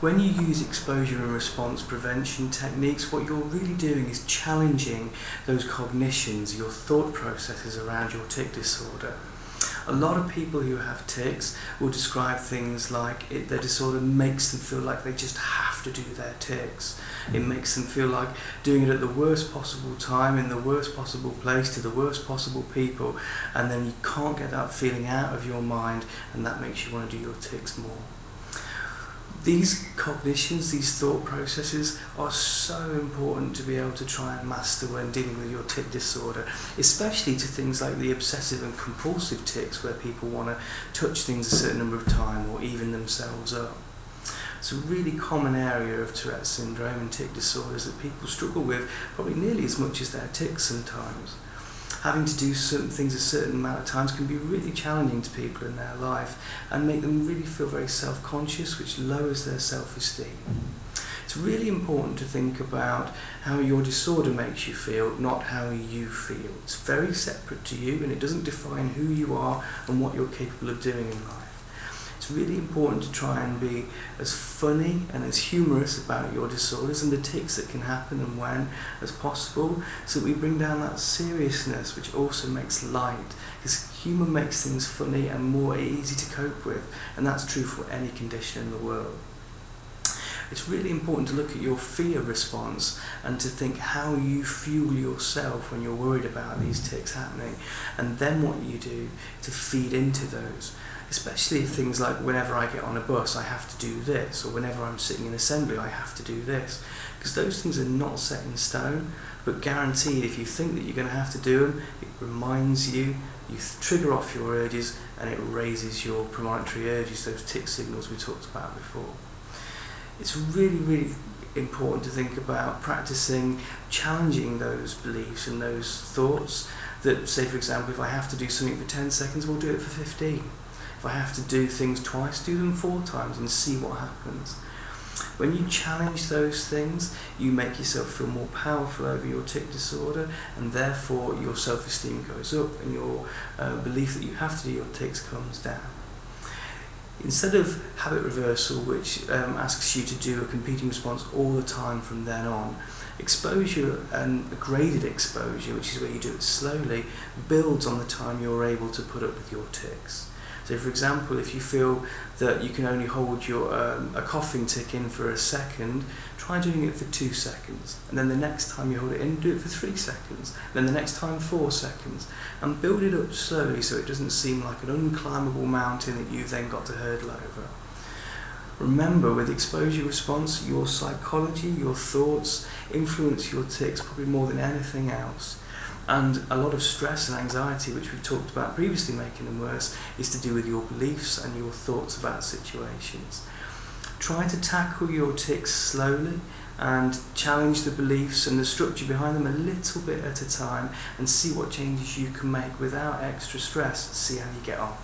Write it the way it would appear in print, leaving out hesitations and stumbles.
When you use exposure and response prevention techniques, what you're really doing is challenging those cognitions, your thought processes around your tic disorder. A lot of people who have tics will describe things like their disorder makes them feel like they just have to do their tics. It makes them feel like doing it at the worst possible time, in the worst possible place, to the worst possible people, and then you can't get that feeling out of your mind, and that makes you want to do your tics more. These cognitions, these thought processes are so important to be able to try and master when dealing with your tic disorder, especially to things like the obsessive and compulsive tics where people want to touch things a certain number of times or even themselves up. It's a really common area of Tourette syndrome and tic disorders that people struggle with probably nearly as much as their tics sometimes. Having to do certain things a certain amount of times can be really challenging to people in their life and make them really feel very self-conscious, which lowers their self-esteem. It's really important to think about how your disorder makes you feel, not how you feel. It's very separate to you and it doesn't define who you are and what you're capable of doing in life. It's really important to try and be as funny and as humorous about your disorders and the tics that can happen and when as possible, so that we bring down that seriousness, which also makes light, because humour makes things funny and more easy to cope with, and that's true for any condition in the world. It's really important to look at your fear response and to think how you fuel yourself when you're worried about these tics happening, and then what you do to feed into those. Especially if things like whenever I get on a bus I have to do this, or whenever I'm sitting in assembly I have to do this, because those things are not set in stone, but guaranteed if you think that you're going to have to do them, it reminds you, you trigger off your urges, and it raises your premonitory urges, those tic signals we talked about before. It's really important to think about practicing challenging those beliefs and those thoughts that, say for example, if I have to do something for 10 seconds, we'll do it for 15. If I have to do things twice, do them 4 times and see what happens. When you challenge those things, you make yourself feel more powerful over your tic disorder, and therefore your self-esteem goes up and your belief that you have to do your tics comes down. Instead of habit reversal, which asks you to do a competing response all the time from then on, exposure and graded exposure, which is where you do it slowly, builds on the time you're able to put up with your tics. So for example, if you feel that you can only hold your a coughing tic in for a second, try doing it for 2 seconds, and then the next time you hold it in, do it for 3 seconds, then the next time 4 seconds, and build it up slowly so it doesn't seem like an unclimbable mountain that you've then got to hurdle over. Remember, with exposure response, your psychology, your thoughts influence your tics probably more than anything else. And a lot of stress and anxiety, which we talked about previously making them worse, is to do with your beliefs and your thoughts about situations. Try to tackle your tics slowly and challenge the beliefs and the structure behind them a little bit at a time, and see what changes you can make without extra stress. See how you get on.